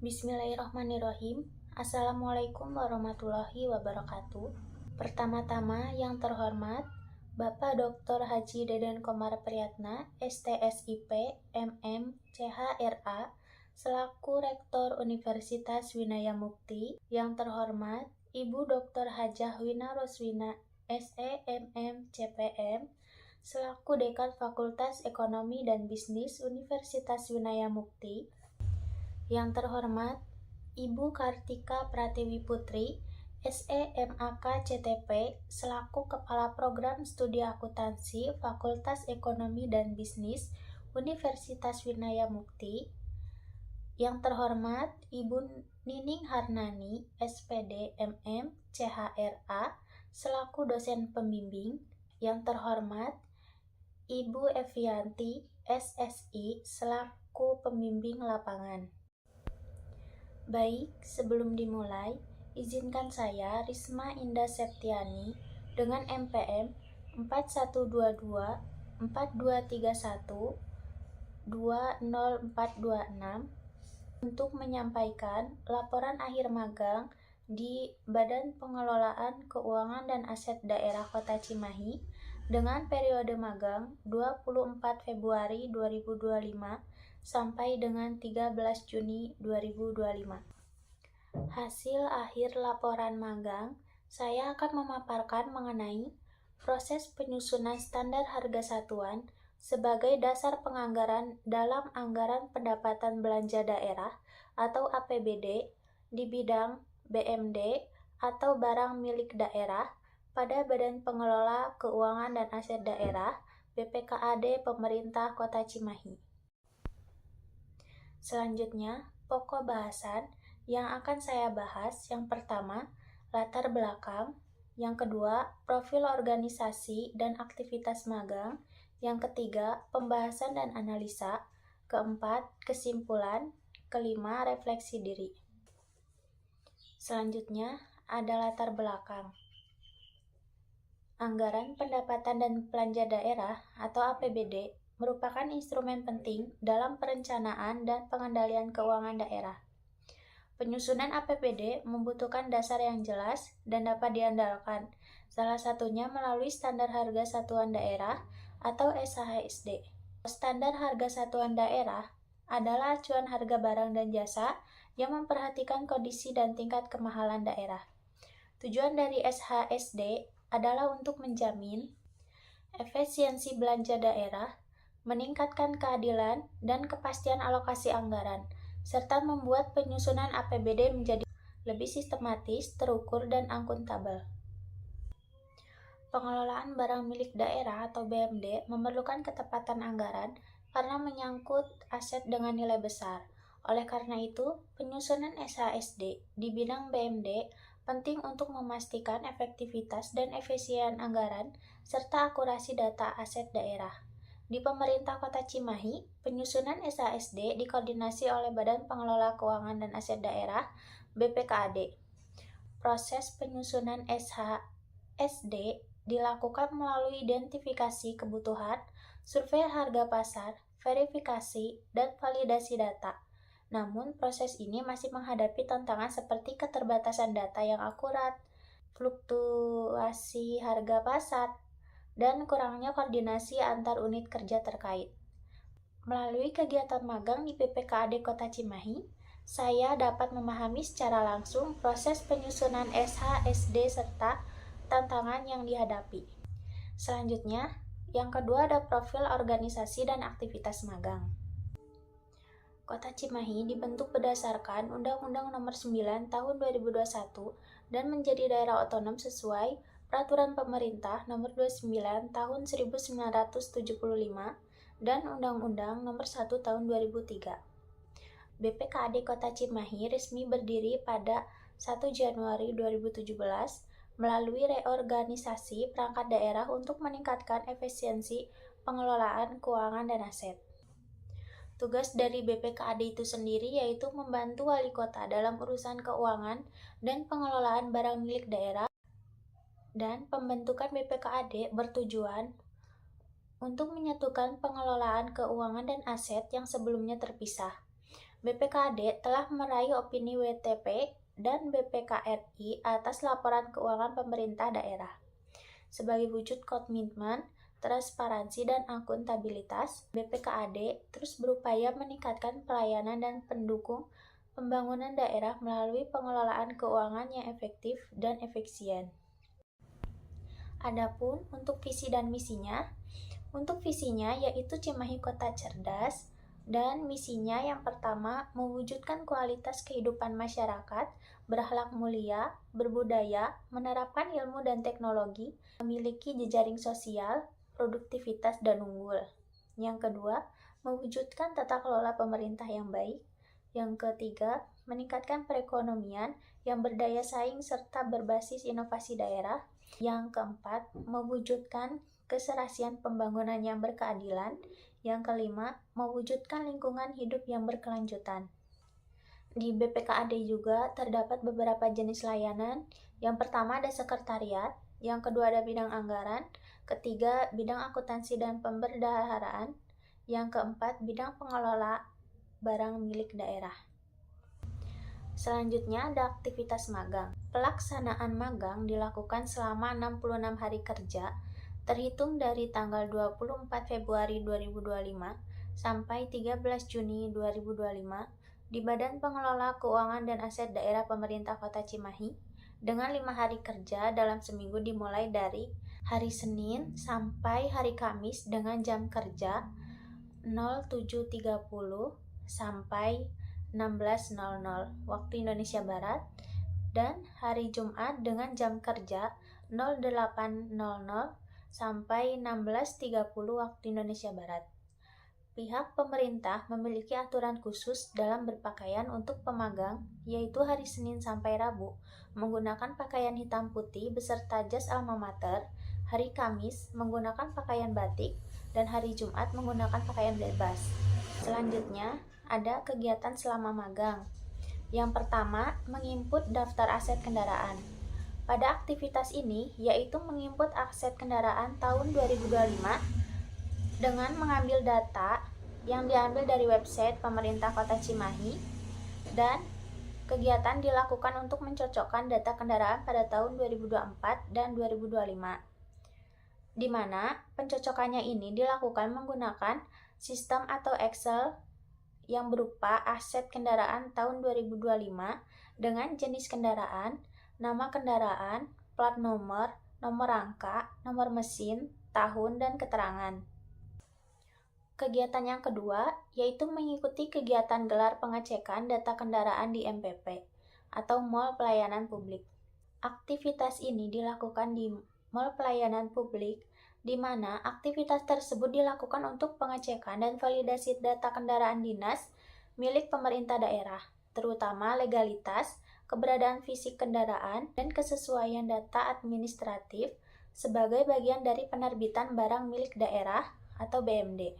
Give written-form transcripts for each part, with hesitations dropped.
Bismillahirrahmanirrahim. Assalamualaikum warahmatullahi wabarakatuh. Pertama-tama yang terhormat Bapak Dr. Haji Deden Komar Priyatna, STSIP, MM, CHRA, selaku Rektor Universitas Winaya Mukti. Yang terhormat Ibu Dr. Hajah Wina Roswina, SE, MM, CPM, selaku Dekan Fakultas Ekonomi dan Bisnis Universitas Winaya Mukti. Yang terhormat Ibu Kartika Pratiwi Putri, SEMAK CTP, selaku Kepala Program Studi Akuntansi Fakultas Ekonomi dan Bisnis Universitas Winaya Mukti. Yang terhormat Ibu Nining Harnani, SPD MM CHRA, selaku dosen pembimbing. Yang terhormat Ibu Evianti, SSI, selaku pembimbing lapangan. Baik, sebelum dimulai, izinkan saya, Risma Indah Septiani, dengan MPM 4122 4231 20426, untuk menyampaikan laporan akhir magang di Badan Pengelolaan Keuangan dan Aset Daerah Kota Cimahi dengan periode magang 24 Februari 2025 sampai dengan 13 Juni 2025. Hasil akhir laporan magang, saya akan memaparkan mengenai proses penyusunan standar harga satuan sebagai dasar penganggaran dalam anggaran pendapatan belanja daerah atau APBD di bidang BMD atau barang milik daerah pada Badan Pengelola Keuangan dan Aset Daerah BPKAD Pemerintah Kota Cimahi. Selanjutnya, pokok bahasan yang akan saya bahas yang pertama, latar belakang, yang kedua, profil organisasi dan aktivitas magang, yang ketiga, pembahasan dan analisa, keempat, kesimpulan, kelima, refleksi diri. Selanjutnya, ada latar belakang. Anggaran pendapatan dan belanja daerah atau APBD merupakan instrumen penting dalam perencanaan dan pengendalian keuangan daerah. Penyusunan APBD membutuhkan dasar yang jelas dan dapat diandalkan, salah satunya melalui Standar Harga Satuan Daerah atau SHSD. Standar Harga Satuan Daerah adalah acuan harga barang dan jasa yang memperhatikan kondisi dan tingkat kemahalan daerah. Tujuan dari SHSD adalah untuk menjamin efisiensi belanja daerah, meningkatkan keadilan dan kepastian alokasi anggaran, serta membuat penyusunan APBD menjadi lebih sistematis, terukur, dan akuntabel. Pengelolaan barang milik daerah atau BMD memerlukan ketepatan anggaran karena menyangkut aset dengan nilai besar. Oleh karena itu, penyusunan SHSD di bidang BMD penting untuk memastikan efektivitas dan efisien anggaran serta akurasi data aset daerah. Di Pemerintah Kota Cimahi, penyusunan SHSD dikoordinasi oleh Badan Pengelola Keuangan dan Aset Daerah (BPKAD). Proses penyusunan SHSD dilakukan melalui identifikasi kebutuhan, survei harga pasar, verifikasi, dan validasi data. Namun, proses ini masih menghadapi tantangan seperti keterbatasan data yang akurat, fluktuasi harga pasar, dan kurangnya koordinasi antar unit kerja terkait. Melalui kegiatan magang di BPKAD Kota Cimahi, saya dapat memahami secara langsung proses penyusunan SHSD serta tantangan yang dihadapi. Selanjutnya, yang kedua ada profil organisasi dan aktivitas magang. Kota Cimahi dibentuk berdasarkan Undang-Undang Nomor 9 Tahun 2021 dan menjadi daerah otonom sesuai Peraturan Pemerintah Nomor 29 Tahun 1975 dan Undang-Undang Nomor 1 Tahun 2003. BPKAD Kota Cimahi resmi berdiri pada 1 Januari 2017 melalui reorganisasi perangkat daerah untuk meningkatkan efisiensi pengelolaan keuangan dan aset. Tugas dari BPKAD itu sendiri yaitu membantu wali kota dalam urusan keuangan dan pengelolaan barang milik daerah, dan pembentukan BPKAD bertujuan untuk menyatukan pengelolaan keuangan dan aset yang sebelumnya terpisah. BPKAD telah meraih opini WTP dan BPKRI atas laporan keuangan pemerintah daerah. Sebagai wujud komitmen, transparansi, dan akuntabilitas, BPKAD terus berupaya meningkatkan pelayanan dan pendukung pembangunan daerah melalui pengelolaan keuangan yang efektif dan efisien. Adapun untuk visi dan misinya, untuk visinya yaitu Cimahi Kota Cerdas, dan misinya yang pertama mewujudkan kualitas kehidupan masyarakat, berakhlak mulia, berbudaya, menerapkan ilmu dan teknologi, memiliki jejaring sosial, produktivitas dan unggul. Yang kedua, mewujudkan tata kelola pemerintah yang baik. Yang ketiga, meningkatkan perekonomian yang berdaya saing serta berbasis inovasi daerah. Yang keempat, mewujudkan keserasian pembangunan yang berkeadilan. Yang kelima, mewujudkan lingkungan hidup yang berkelanjutan. Di BPKAD juga terdapat beberapa jenis layanan. Yang pertama ada sekretariat, yang kedua ada bidang anggaran, ketiga bidang akuntansi dan pemberdaharaan, yang keempat bidang pengelola barang milik daerah. Selanjutnya ada aktivitas magang. Pelaksanaan magang dilakukan selama 66 hari kerja terhitung dari tanggal 24 Februari 2025 sampai 13 Juni 2025 di Badan Pengelola Keuangan dan Aset Daerah Pemerintah Kota Cimahi dengan 5 hari kerja dalam seminggu dimulai dari hari Senin sampai hari Kamis dengan jam kerja 07.30 sampai 16.00 waktu Indonesia Barat, dan hari Jumat dengan jam kerja 08.00 sampai 16.30 waktu Indonesia Barat. Pihak pemerintah memiliki aturan khusus dalam berpakaian untuk pemagang, yaitu hari Senin sampai Rabu menggunakan pakaian hitam putih beserta jas alma mater, hari Kamis menggunakan pakaian batik, dan hari Jumat menggunakan pakaian bebas. Selanjutnya, ada kegiatan selama magang. Yang pertama, menginput daftar aset kendaraan. Pada aktivitas ini, yaitu menginput aset kendaraan tahun 2025 dengan mengambil data yang diambil dari website pemerintah Kota Cimahi, dan kegiatan dilakukan untuk mencocokkan data kendaraan pada tahun 2024 dan 2025, di mana pencocokannya ini dilakukan menggunakan sistem atau Excel yang berupa aset kendaraan tahun 2025 dengan jenis kendaraan, nama kendaraan, plat nomor, nomor rangka, nomor mesin, tahun, dan keterangan. Kegiatan yang kedua yaitu mengikuti kegiatan gelar pengecekan data kendaraan di MPP atau Mall Pelayanan Publik. Aktivitas ini dilakukan di Mall Pelayanan Publik, di mana aktivitas tersebut dilakukan untuk pengecekan dan validasi data kendaraan dinas milik pemerintah daerah, terutama legalitas, keberadaan fisik kendaraan, dan kesesuaian data administratif sebagai bagian dari penerbitan barang milik daerah atau BMD.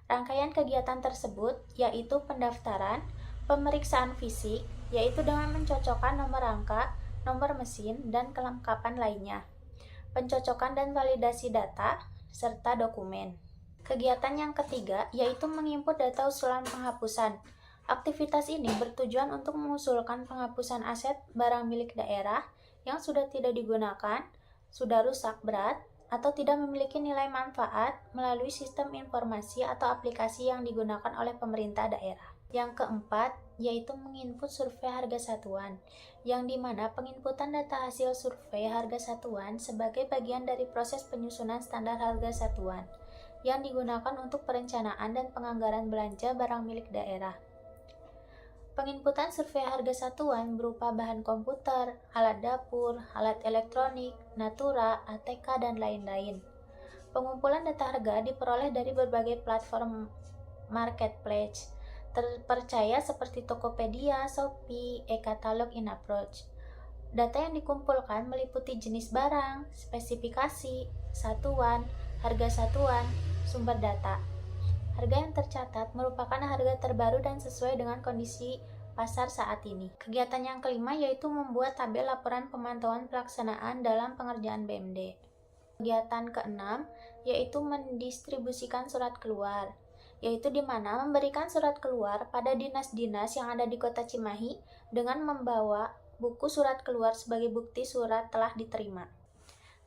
Rangkaian kegiatan tersebut yaitu pendaftaran, pemeriksaan fisik, yaitu dengan mencocokkan nomor rangka, nomor mesin, dan kelengkapan lainnya, pencocokan dan validasi data, serta dokumen. Kegiatan yang ketiga yaitu menginput data usulan penghapusan. Aktivitas ini bertujuan untuk mengusulkan penghapusan aset barang milik daerah yang sudah tidak digunakan, sudah rusak berat, atau tidak memiliki nilai manfaat melalui sistem informasi atau aplikasi yang digunakan oleh pemerintah daerah. Yang keempat, yaitu menginput survei harga satuan, yang dimana penginputan data hasil survei harga satuan sebagai bagian dari proses penyusunan standar harga satuan, yang digunakan untuk perencanaan dan penganggaran belanja barang milik daerah. Penginputan survei harga satuan berupa bahan komputer, alat dapur, alat elektronik, natura, ATK, dan lain-lain. Pengumpulan data harga diperoleh dari berbagai platform marketplace terpercaya seperti Tokopedia, Shopee, e-katalog, InApproach. Data yang dikumpulkan meliputi jenis barang, spesifikasi, satuan, harga satuan, sumber data. Harga yang tercatat merupakan harga terbaru dan sesuai dengan kondisi pasar saat ini. Kegiatan yang kelima yaitu membuat tabel laporan pemantauan pelaksanaan dalam pengerjaan BMD. Kegiatan keenam yaitu mendistribusikan surat keluar, yaitu di mana memberikan surat keluar pada dinas-dinas yang ada di Kota Cimahi dengan membawa buku surat keluar sebagai bukti surat telah diterima.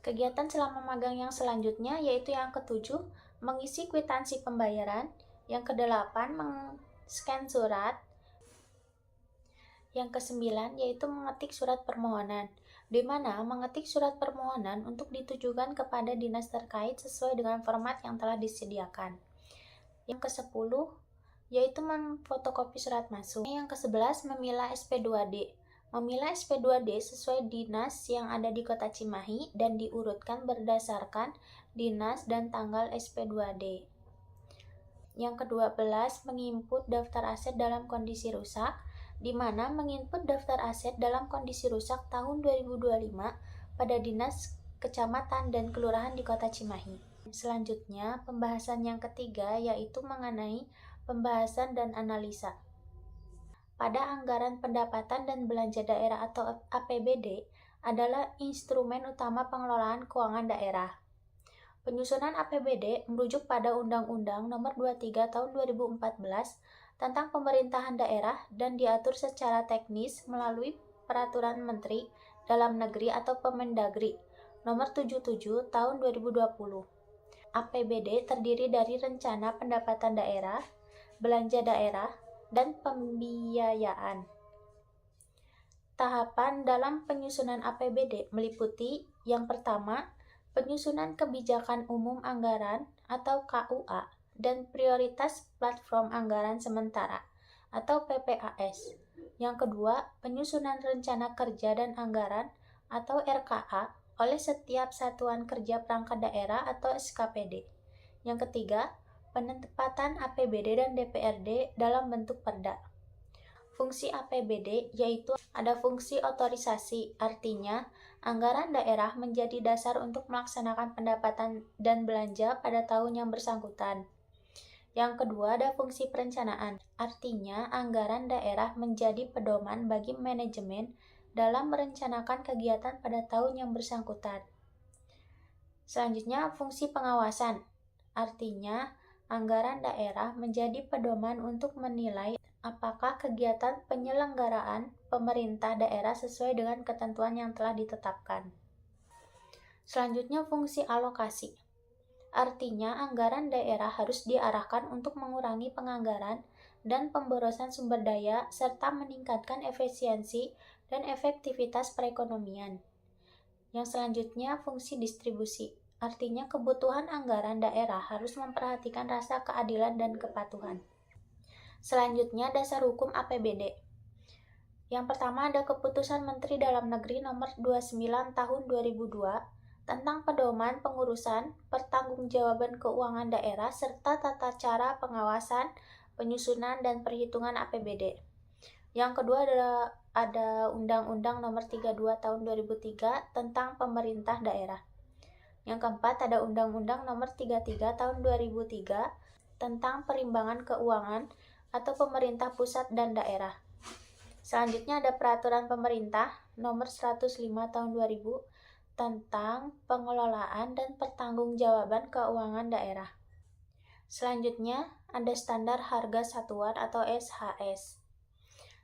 Kegiatan selama magang yang selanjutnya yaitu yang ketujuh, mengisi kwitansi pembayaran, yang kedelapan, scan surat, yang kesembilan yaitu mengetik surat permohonan, di mana mengetik surat permohonan untuk ditujukan kepada dinas terkait sesuai dengan format yang telah disediakan. Yang ke-10 yaitu memfotokopi surat masuk. Yang ke-11 memilah SP2D. Memilah SP2D sesuai dinas yang ada di Kota Cimahi dan diurutkan berdasarkan dinas dan tanggal SP2D. Yang ke-12 menginput daftar aset dalam kondisi rusak, di mana menginput daftar aset dalam kondisi rusak tahun 2025 pada dinas, kecamatan, dan kelurahan di Kota Cimahi. Selanjutnya, pembahasan yang ketiga yaitu mengenai pembahasan dan analisa. Pada anggaran pendapatan dan belanja daerah atau APBD adalah instrumen utama pengelolaan keuangan daerah. Penyusunan APBD merujuk pada Undang-Undang Nomor 23 Tahun 2014 tentang pemerintahan daerah dan diatur secara teknis melalui Peraturan Menteri Dalam Negeri atau Permendagri Nomor 77 Tahun 2020. APBD terdiri dari rencana pendapatan daerah, belanja daerah, dan pembiayaan. Tahapan dalam penyusunan APBD meliputi yang pertama, penyusunan kebijakan umum anggaran atau KUA dan prioritas platform anggaran sementara atau PPAS. Yang kedua, penyusunan rencana kerja dan anggaran atau RKA oleh setiap satuan kerja perangkat daerah atau SKPD. Yang ketiga, penempatan APBD dan DPRD dalam bentuk perda. Fungsi APBD yaitu ada fungsi otorisasi, artinya anggaran daerah menjadi dasar untuk melaksanakan pendapatan dan belanja pada tahun yang bersangkutan. Yang kedua, ada fungsi perencanaan, artinya anggaran daerah menjadi pedoman bagi manajemen dalam merencanakan kegiatan pada tahun yang bersangkutan. Selanjutnya, fungsi pengawasan, artinya anggaran daerah menjadi pedoman untuk menilai apakah kegiatan penyelenggaraan pemerintah daerah sesuai dengan ketentuan yang telah ditetapkan. Selanjutnya, fungsi alokasi, artinya anggaran daerah harus diarahkan untuk mengurangi penganggaran dan pemborosan sumber daya serta meningkatkan efisiensi dan efektivitas perekonomian. Yang selanjutnya, fungsi distribusi, artinya kebutuhan anggaran daerah harus memperhatikan rasa keadilan dan kepatuhan. Selanjutnya, dasar hukum APBD. Yang pertama ada Keputusan Menteri Dalam Negeri Nomor 29 Tahun 2002 tentang pedoman pengurusan, pertanggungjawaban keuangan daerah serta tata cara pengawasan, penyusunan dan perhitungan APBD. Yang kedua ada Undang-Undang Nomor 32 Tahun 2003 tentang pemerintah daerah. Yang keempat ada Undang-Undang Nomor 33 Tahun 2003 tentang perimbangan keuangan atau pemerintah pusat dan daerah. Selanjutnya ada Peraturan Pemerintah Nomor 105 Tahun 2000 tentang pengelolaan dan pertanggungjawaban keuangan daerah. Selanjutnya ada Standar Harga Satuan atau SHS.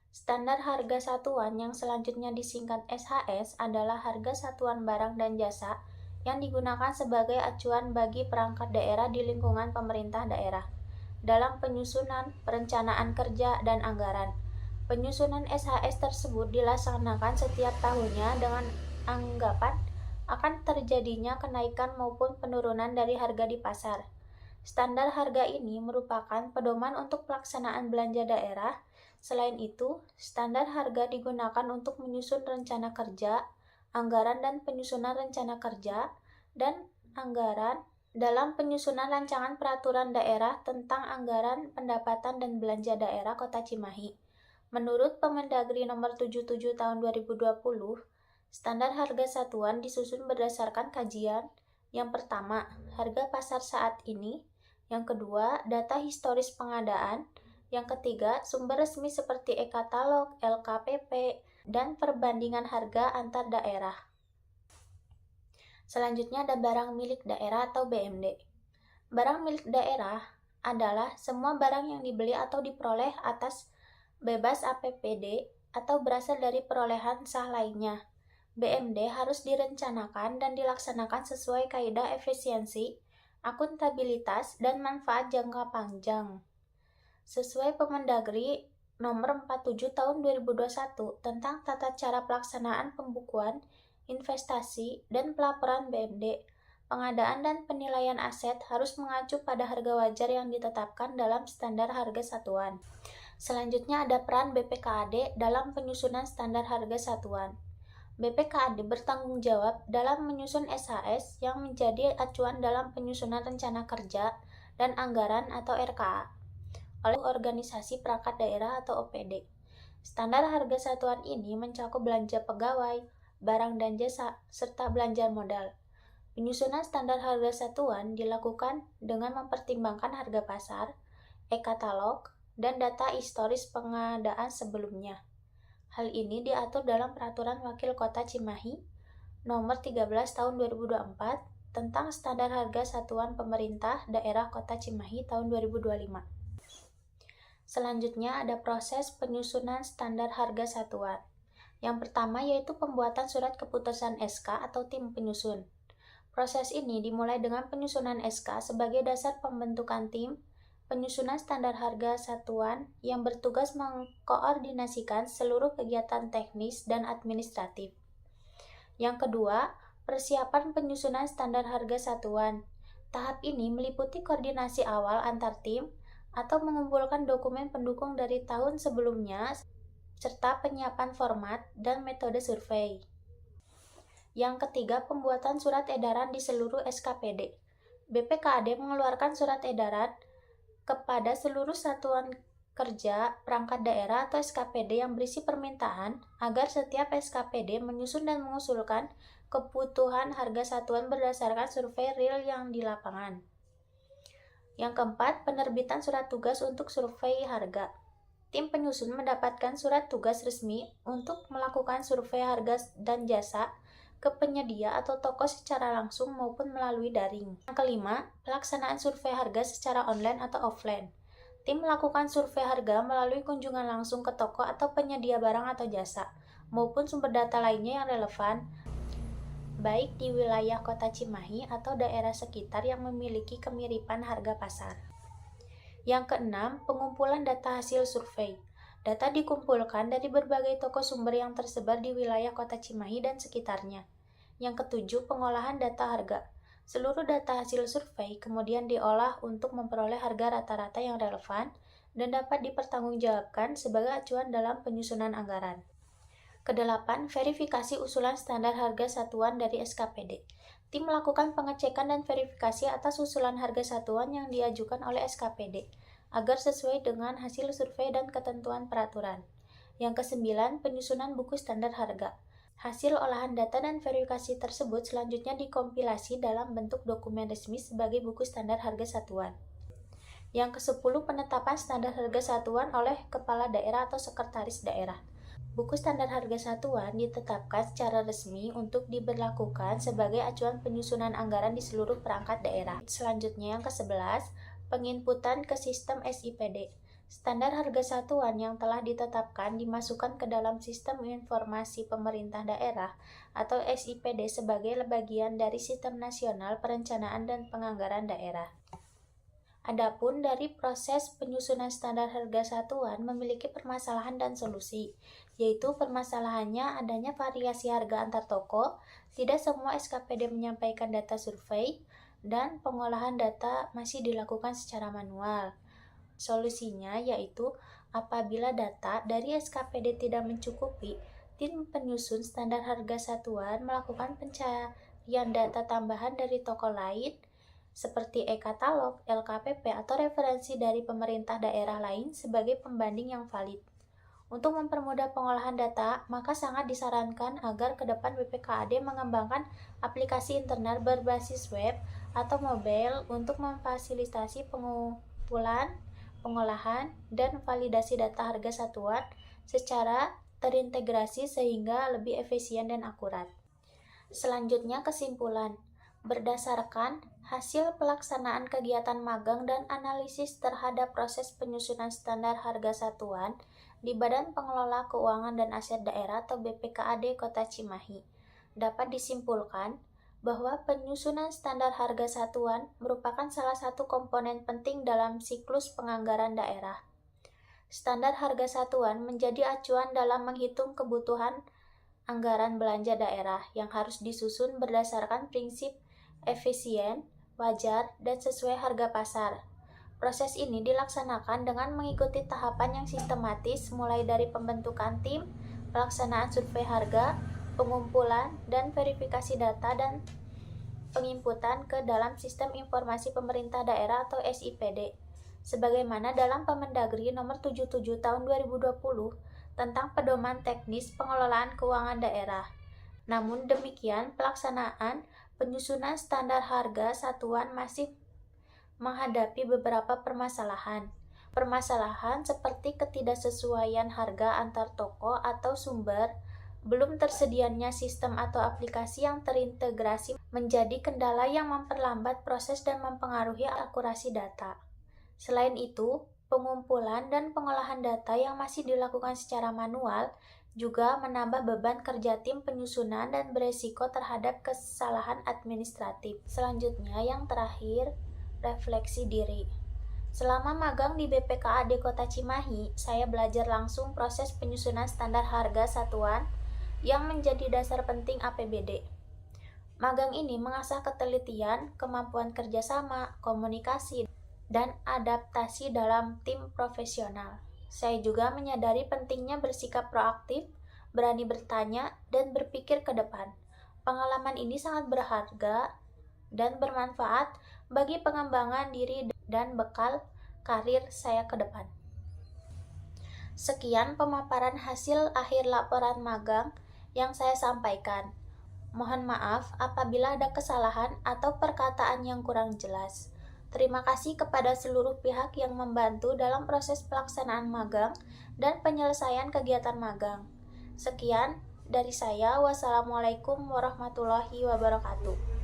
Standar harga satuan yang selanjutnya disingkat SHS adalah harga satuan barang dan jasa yang digunakan sebagai acuan bagi perangkat daerah di lingkungan pemerintah daerah dalam penyusunan, perencanaan kerja, dan anggaran. Penyusunan SHS tersebut dilaksanakan setiap tahunnya dengan anggapan akan terjadinya kenaikan maupun penurunan dari harga di pasar. Standar harga ini merupakan pedoman untuk pelaksanaan belanja daerah. Selain itu, standar harga digunakan untuk menyusun rencana kerja, anggaran dan penyusunan rencana kerja, dan anggaran dalam penyusunan rancangan peraturan daerah tentang anggaran pendapatan dan belanja daerah Kota Cimahi. Menurut Permendagri Nomor 77 Tahun 2020, standar harga satuan disusun berdasarkan kajian. Yang pertama, harga pasar saat ini. Yang kedua, data historis pengadaan. Yang ketiga, sumber resmi seperti e-katalog, LKPP, dan perbandingan harga antar daerah. Selanjutnya ada barang milik daerah atau BMD. Barang milik daerah adalah semua barang yang dibeli atau diperoleh atas bebas APPD atau berasal dari perolehan sah lainnya. BMD harus direncanakan dan dilaksanakan sesuai kaidah efisiensi, akuntabilitas, dan manfaat jangka panjang. Sesuai Permendagri Nomor 47 Tahun 2021 tentang tata cara pelaksanaan pembukuan, investasi, dan pelaporan BMD, pengadaan dan penilaian aset harus mengacu pada harga wajar yang ditetapkan dalam standar harga satuan. Selanjutnya ada peran BPKAD dalam penyusunan standar harga satuan. BPKAD bertanggung jawab dalam menyusun SHS yang menjadi acuan dalam penyusunan rencana kerja dan anggaran atau RKA oleh organisasi perangkat daerah atau OPD. Standar harga satuan ini mencakup belanja pegawai, barang dan jasa, serta belanja modal. Penyusunan standar harga satuan dilakukan dengan mempertimbangkan harga pasar, e-katalog, dan data historis pengadaan sebelumnya. Hal ini diatur dalam Peraturan Wakil Kota Cimahi Nomor 13 Tahun 2024 tentang Standar Harga Satuan Pemerintah Daerah Kota Cimahi tahun 2025. Selanjutnya ada proses penyusunan standar harga satuan. Yang pertama yaitu pembuatan surat keputusan SK atau tim penyusun. Proses ini dimulai dengan penyusunan SK sebagai dasar pembentukan tim penyusunan standar harga satuan yang bertugas mengkoordinasikan seluruh kegiatan teknis dan administratif. Yang kedua, persiapan penyusunan standar harga satuan. Tahap ini meliputi koordinasi awal antar tim atau mengumpulkan dokumen pendukung dari tahun sebelumnya serta penyiapan format dan metode survei. Yang ketiga, pembuatan surat edaran di seluruh SKPD. BPKAD mengeluarkan surat edaran kepada seluruh satuan kerja perangkat daerah atau SKPD yang berisi permintaan agar setiap SKPD menyusun dan mengusulkan kebutuhan harga satuan berdasarkan survei real yang di lapangan. Yang keempat, penerbitan surat tugas untuk survei harga. Tim penyusun mendapatkan surat tugas resmi untuk melakukan survei harga dan jasa ke penyedia atau toko secara langsung maupun melalui daring. Yang kelima, pelaksanaan survei harga secara online atau offline. Tim melakukan survei harga melalui kunjungan langsung ke toko atau penyedia barang atau jasa, maupun sumber data lainnya yang relevan, baik di wilayah Kota Cimahi atau daerah sekitar yang memiliki kemiripan harga pasar. Yang keenam, pengumpulan data hasil survei. Data dikumpulkan dari berbagai toko sumber yang tersebar di wilayah Kota Cimahi dan sekitarnya. Yang ketujuh, pengolahan data harga. Seluruh data hasil survei kemudian diolah untuk memperoleh harga rata-rata yang relevan dan dapat dipertanggungjawabkan sebagai acuan dalam penyusunan anggaran. Kedelapan, verifikasi usulan standar harga satuan dari SKPD. Tim melakukan pengecekan dan verifikasi atas usulan harga satuan yang diajukan oleh SKPD agar sesuai dengan hasil survei dan ketentuan peraturan. Yang kesembilan, penyusunan buku standar harga. Hasil olahan data dan verifikasi tersebut selanjutnya dikompilasi dalam bentuk dokumen resmi sebagai buku standar harga satuan. Yang kesepuluh, penetapan standar harga satuan oleh Kepala Daerah atau Sekretaris Daerah. Buku standar harga satuan ditetapkan secara resmi untuk diberlakukan sebagai acuan penyusunan anggaran di seluruh perangkat daerah. Selanjutnya yang ke-11, penginputan ke sistem SIPD. Standar harga satuan yang telah ditetapkan dimasukkan ke dalam Sistem Informasi Pemerintah Daerah atau SIPD sebagai bagian dari Sistem Nasional Perencanaan dan Penganggaran Daerah. Adapun dari proses penyusunan standar harga satuan memiliki permasalahan dan solusi, yaitu permasalahannya adanya variasi harga antar toko, tidak semua SKPD menyampaikan data survei, dan pengolahan data masih dilakukan secara manual. Solusinya yaitu apabila data dari SKPD tidak mencukupi, tim penyusun standar harga satuan melakukan pencarian data tambahan dari toko lain seperti e-katalog, LKPP, atau referensi dari pemerintah daerah lain sebagai pembanding yang valid. Untuk mempermudah pengolahan data, maka sangat disarankan agar ke depan BPKAD mengembangkan aplikasi internal berbasis web atau mobile untuk memfasilitasi pengumpulan, pengolahan, dan validasi data harga satuan secara terintegrasi sehingga lebih efisien dan akurat. Selanjutnya kesimpulan. Berdasarkan hasil pelaksanaan kegiatan magang dan analisis terhadap proses penyusunan standar harga satuan di Badan Pengelola Keuangan dan Aset Daerah atau BPKAD Kota Cimahi, dapat disimpulkan bahwa penyusunan standar harga satuan merupakan salah satu komponen penting dalam siklus penganggaran daerah. Standar harga satuan menjadi acuan dalam menghitung kebutuhan anggaran belanja daerah yang harus disusun berdasarkan prinsip efisien, wajar, dan sesuai harga pasar. Proses ini dilaksanakan dengan mengikuti tahapan yang sistematis mulai dari pembentukan tim, pelaksanaan survei harga, pengumpulan dan verifikasi data dan penginputan ke dalam Sistem Informasi Pemerintah Daerah atau SIPD. Sebagaimana dalam Permendagri Nomor 77 Tahun 2020 tentang Pedoman Teknis Pengelolaan Keuangan Daerah. Namun demikian, pelaksanaan penyusunan standar harga satuan masih menghadapi beberapa permasalahan. Permasalahan seperti ketidaksesuaian harga antar toko atau sumber, belum tersedianya sistem atau aplikasi yang terintegrasi menjadi kendala yang memperlambat proses dan mempengaruhi akurasi data. Selain itu, pengumpulan dan pengolahan data yang masih dilakukan secara manual juga menambah beban kerja tim penyusunan dan beresiko terhadap kesalahan administratif. Selanjutnya, yang terakhir, refleksi diri. Selama magang di BPKAD Kota Cimahi, saya belajar langsung proses penyusunan standar harga satuan yang menjadi dasar penting APBD. Magang ini mengasah ketelitian, kemampuan kerjasama, komunikasi, dan adaptasi dalam tim profesional. Saya juga menyadari pentingnya bersikap proaktif, berani bertanya, dan berpikir ke depan. Pengalaman ini sangat berharga dan bermanfaat bagi pengembangan diri dan bekal karir saya ke depan. Sekian pemaparan hasil akhir laporan magang yang saya sampaikan. Mohon maaf apabila ada kesalahan atau perkataan yang kurang jelas. Terima kasih kepada seluruh pihak yang membantu dalam proses pelaksanaan magang dan penyelesaian kegiatan magang. Sekian dari saya. Wassalamualaikum warahmatullahi wabarakatuh.